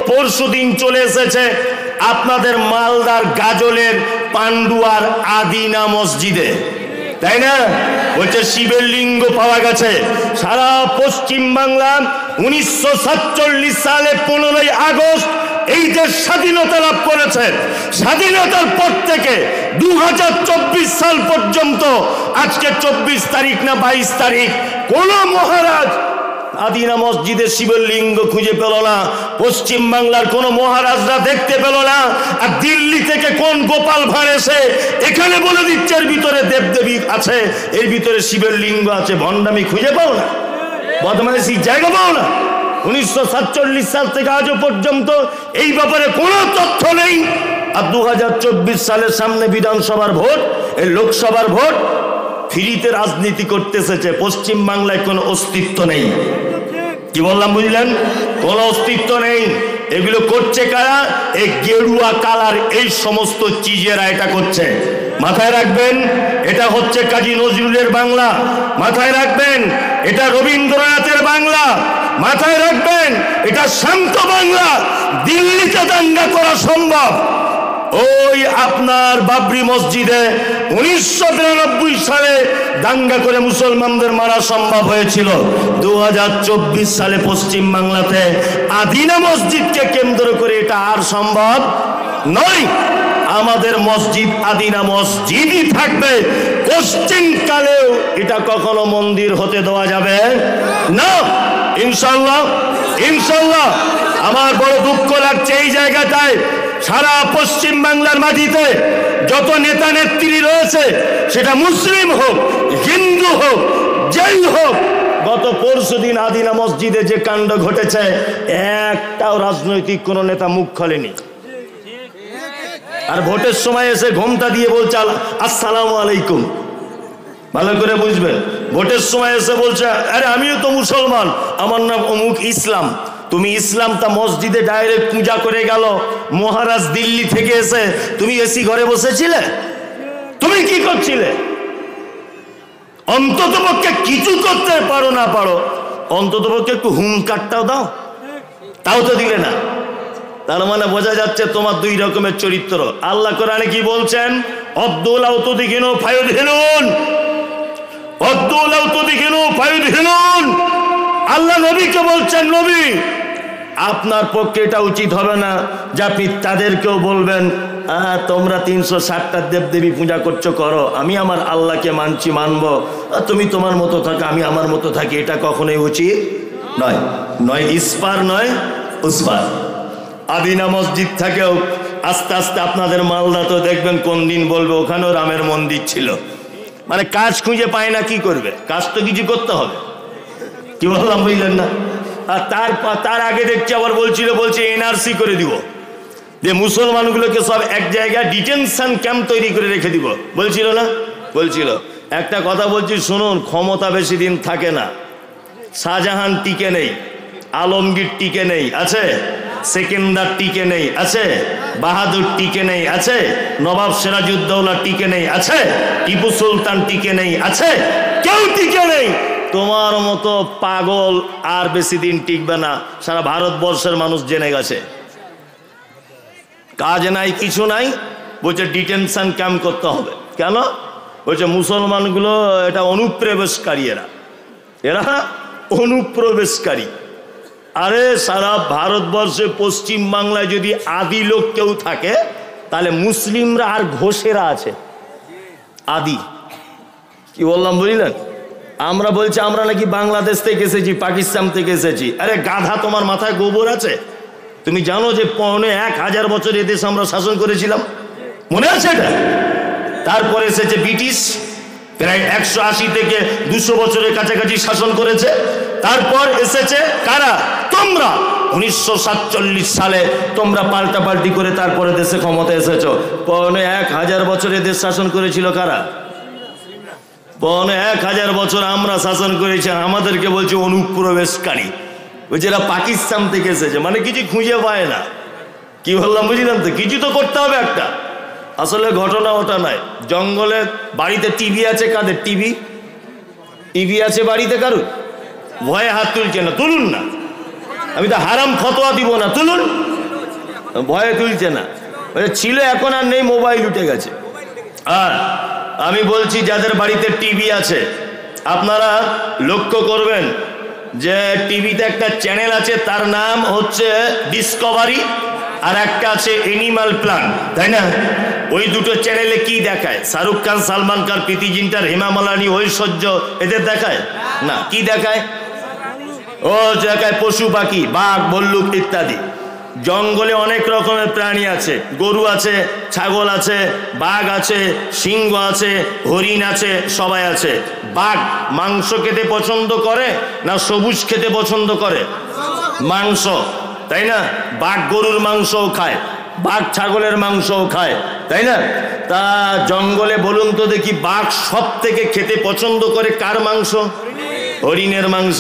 পরশুদিন চলে এসেছে আপনাদের মালদার গাজলের পান্ডুয়ার আদিনা মসজিদে, তাই না? বলছে শিবের লিঙ্গ পাওয়া গেছে। সারা পশ্চিম বাংলা 1947 সালে 15ই আগস্ট এই দেশ স্বাধীনতা লাভ করেছে। স্বাধীনতার পর থেকে 2024 সাল পর্যন্ত, আজকে 24 তারিখ না 22 তারিখ, কোন মহারাজ আদিনা মসজিদে শিবের লিঙ্গ খুঁজে পেল না। পশ্চিম বাংলার কোন মহারাজরা দেখতে পেল না। আর দিল্লি থেকে কোন গোপাল ভাঁড় এসে এখানে বলে দিচ্ছে এর ভিতরে দেবদেবী আছে, এর ভিতরে শিবের লিঙ্গ আছে। ভণ্ডামি খুঁজে পাও না, বদমাইশি জায়গা পাও না। 1947 সাল থেকে আজও পর্যন্ত এই ব্যাপারে কোনো তথ্য নেই। আর 2024 সালের সামনে বিধানসভার ভোট, এই লোকসভার ভোট, ফ্রিতে রাজনীতি করতে এসেছে। পশ্চিম বাংলায় কোনো অস্তিত্ব নেই। কি বললাম বুঝলেন? কোনো অস্তিত্ব নেই। এগুলো করছে কারা? এই গেরুয়া কালার এই সমস্ত চিজেরা এটা করছে। মাথায় রাখবেন, এটা হচ্ছে কাজী নজরুলের বাংলা। মাথায় রাখবেন, এটা রবীন্দ্রনাথের বাংলা। মাথায় রাখবেন, এটা শান্ত বাংলা। দিল্লিতে দাঙ্গা করা সম্ভব। ওই আপনার বাবরি মসজিদে 1993 সালে দাঙ্গা করে মুসলমানদের মারা সম্ভব হয়েছিল। 2024 সালে পশ্চিম বাংলাতে আদিনা মসজিদকে কেন্দ্র করে এটা আর সম্ভব নয়। আমাদের মসজিদ আদিনা মসজিদই থাকবে। কোশ্চিন কালেও এটা কখনো মন্দির হতে দেওয়া যাবে না, ইনশাআল্লাহ। ইনশাআল্লাহ। আমার বড় দুঃখ লাগছে এই জায়গাটায়, সারা পশ্চিম বাংলার মাটিতে যত নেতা নেত্রী রয়েছে, সেটা মুসলিম হোক, হিন্দু হোক, যেই হোক, গত পরশুদিন আদিনা মসজিদে যে কাণ্ড ঘটেছে, একটাও রাজনৈতিক কোন নেতা মুখ খোলেনি। আর ভোটের সময় এসে ঘোমটা দিয়ে বলছে আসসালামু আলাইকুম। ভালো করে বুঝবেন, ভোটের সময় এসে বলছে আরে আমিও তো মুসলমান, আমার নাম অমুক ইসলাম। তুমি ইসলামটা মসজিদে ডাইরেক্ট পূজা করে গেল। মহারাজ দিল্লি থেকে এসে তুমি এসি ঘরে বসেছিলে? তুমি কি করছিলে? অন্তত পক্ষে কিছু করতে পারো না পারো, অন্তত পক্ষে একটু হুঙ্কারটাও দাও, তাও তো দিলে না। তার মানে বোঝা যাচ্ছে তোমার দুই রকমের চরিত্র। আল্লাহ কোরআনে কি বলছেন? অদ্দুলাউ তুদিকিনু ফায়ুদহিনুন, অদ্দুলাউ তুদিকিনু ফায়ুদহিনুন। আল্লাহ নবীকে বলছেন, নবী আপনার পক্ষে এটা উচিত হবে না যে আপনি তাদেরকেও বলবেন তোমরা 360টা দেবদেবী পূজা করছো, করো, আমি আমার আল্লাহকে মানছি, মানবো, তুমি তোমার মতো থাকো, আমি আমার মতো থাকি। এটা কখনোই উচিত নয়। নয় ইসপার, নয় উসপার। আদিনা মসজিদ থেকেও আস্তে আস্তে আপনাদের মালদা তো দেখবেন কোন দিন বলবে ওখানেও রামের মন্দির ছিল। মানে কাজ খুঁজে পায় না, কি করবে? কাজ তো কিছু করতে হবে। কি বললাম বুঝলেন না? আর তার আগে দেখছি আবার বলছে এনআরসি করে দিব, যে মুসলমানগুলোকে সব এক জায়গায় ডিটেনশন ক্যাম্প তৈরি করে রেখে দিব। বলছিল না? বলছিল। একটা কথা বলছি শুনুন, ক্ষমতা বেশি দিন থাকে না। শাহজাহান টিকে নেই, আলমগীর টিকে নেই, আছে? সেকেন্দার টিকে নেই, আছে? বাহাদুর টিকে নেই, আছে? নবাব সিরাজউদ্দৌলা টিকে নেই, আছে? টিপু সুলতান টিকে নেই, আছে? কেউ টিকে নেই। তোমার মতো পাগল আর বেশি দিন টিকবে না, সারা ভারতবর্ষের মানুষ জেনে গেছে। কাজ নাই, কিছু নাই, বলছে ডিটেনশন ক্যাম্প করতে হবে। কেন? বলছে মুসলমানগুলো এটা অনুপ্রবেশকারী, এরা অনুপ্রবেশকারী। আরে সারা ভারতবর্ষে পশ্চিম বাংলায় যদি আদি লোক কেউ থাকে, তাহলে মুসলিমরা আর ঘোষেরা আছে আদি। কি বললাম বুঝলেন? আমরা বলছি আমরা নাকি বাংলাদেশ থেকে এসেছি, পাকিস্তান থেকে এসেছি। আরে গাধা, তোমার মাথায় গোবর আছে? তুমি জানো যে 1000 বছর এদেশ আমরা শাসন করেছিলাম? মনে আছে এটা? তারপরে এসেছে ব্রিটিশ, প্রায় 180 থেকে 200 বছরের কাছাকাছি শাসন করেছে। তারপর এসেছে কারা? তোমরা। 1947 সালে তোমরা পাল্টাপাল্টি করে তারপরে দেশে ক্ষমতা এসেছো। 1000 বছরে দেশ শাসন করেছিল কারা? 1000 বছর আমরা শাসন করেছি, আমাদেরকে বলছে অনুপ্রবেশকারী। ওই যারা পাকিস্তান থেকে এসেছে, মানে কিছু খুঁজে পায় না। কি বললাম বুঝলাম তো? কিছু তো করতে হবে একটা। আসলে ঘটনা ওটা নয়। জঙ্গলে বাড়িতে টিভি আছে, কাদের টিভি? টিভি আছে বাড়িতে কারুর? ভয়ে হাত তুলছে না, তুলুন না। আমি তো হারাম ফতোয়া দিব না, তুলুন। ভয়ে তুলছে না, ছিল এখন আর নেই, মোবাইল উঠে গেছে। আর আমি বলছি যাদের বাড়িতে টিভি আছে আপনারা লক্ষ্য করবেন যে টিভিতে একটা চ্যানেল আছে, তার নাম হচ্ছে ডিসকভারি, আর একটা আছে এনিম্যাল প্ল্যান, তাই না? ওই দুটো চ্যানেলে কি দেখায়? শাহরুখ খান, সালমান খান, প্রীতি জিন্টার, হেমা মালিনী, ঐশ্বর্য, এদের দেখায় না। কি দেখায়? ও দেখায় পশু পাখি, বাঘ, ভল্লুক ইত্যাদি। জঙ্গলে অনেক রকমের প্রাণী আছে, গরু আছে, ছাগল আছে, বাঘ আছে, সিংহ আছে, হরিণ আছে, সবাই আছে। বাঘ মাংস খেতে পছন্দ করে না সবুজ খেতে পছন্দ করে? মাংস, তাই না? বাঘ গরুর মাংসও খায়, বাঘ ছাগলের মাংসও খায়, তাই না? তা জঙ্গলে বলুন তো দেখি, বাঘ সব থেকে খেতে পছন্দ করে কার মাংস? হরিণের মাংস।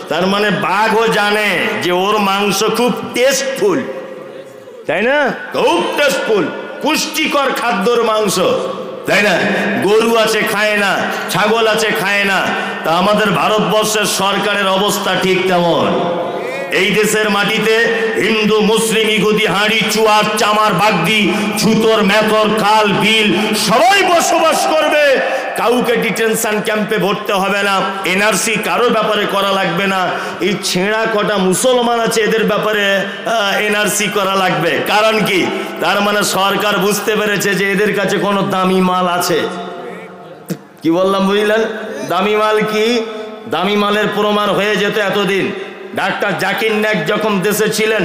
তার মানে বাঘও জানে যে ওর মাংস খুব টেস্টফুল, তাই না? খুব টেস্টফুল, পুষ্টিকর খাদ্যর মাংস, তাই না? গরু আছে খায় না, ছাগল আছে খায় না। তা আমাদের ভারতবর্ষের সরকারের অবস্থা ঠিক তেমন। এই দেশের মাটিতে হিন্দু, মুসলিম, ইহুদি, হাঁড়ি, চুয়ার, চামার, বাগদি, ছুতর, মেথর, খাল, বিল সবাই বসবাস করবে। কাউকে ডিটেনশন ক্যাম্পে ভরতে হবে না, এনআরসি কারোর ব্যাপারে করা লাগবে না। এই ছেঁড়া কটা মুসলমান আছে এদের ব্যাপারে এনআরসি করা লাগবে। কারণ কি? তার মানে সরকার বুঝতে পেরেছে যে এদের কাছে কোনো দামি মাল আছে। কি বললাম বুঝলেন? দামি মাল কি? দামি মালের প্রমাণ হয়ে যেত এতদিন। ডাক্তার জাকির নায়েক যখন দেশে ছিলেন,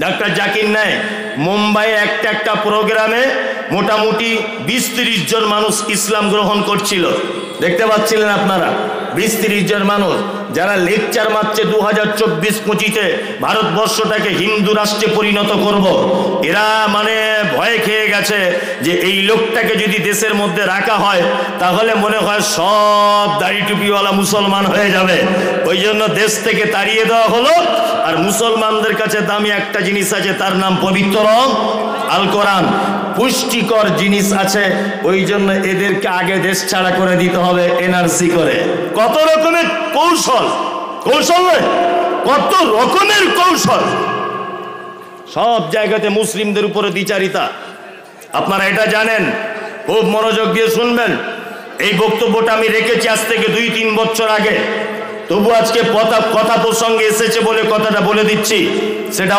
ডাক্তার জাকির নায়েক মুম্বাইয়ে একটা প্রোগ্রামে মোটামুটি 20-30 জন মানুষ ইসলাম গ্রহণ করছিল। দেখতে পাচ্ছিলেন আপনারা? 20-30 জন মানুষ যারা লেকচার মারছে 2024-25-এ ভারতবর্ষটাকে হিন্দু রাষ্ট্রে পরিণত করব। এরা মানে ভয় খেয়ে গেছে যে এই লোকটাকে যদি দেশের মধ্যে রাখা হয় তাহলে মনে হয় সব দাড়ি টুপিওয়ালা মুসলমান হয়ে যাবে। ওই জন্য দেশ থেকে তাড়িয়ে দেওয়া হলো। আর মুসলমানদের কাছে দামি একটা জিনিস আছে, তার নাম পবিত্র আল কোরআন, পুষ্টিকর জিনিস আছে। ওই জন্য এদেরকে আগে দেশ ছাড়া করে দিতে হবে এনআরসি করে। কত রকমের কৌশল, কৌশল নয়, কত রকমের কৌশল। সব জায়গাতে মুসলিমদের উপরে দ্বিচারিতা। আপনারা এটা জানেন, খুব মনোযোগ দিয়ে শুনবেন। এই বক্তব্যটা আমি রেখেছি আজ থেকে 2-3 বছর আগে, তবু আজকে কথা প্রসঙ্গে এসেছে বলে কথাটা বলে দিচ্ছি। সেটা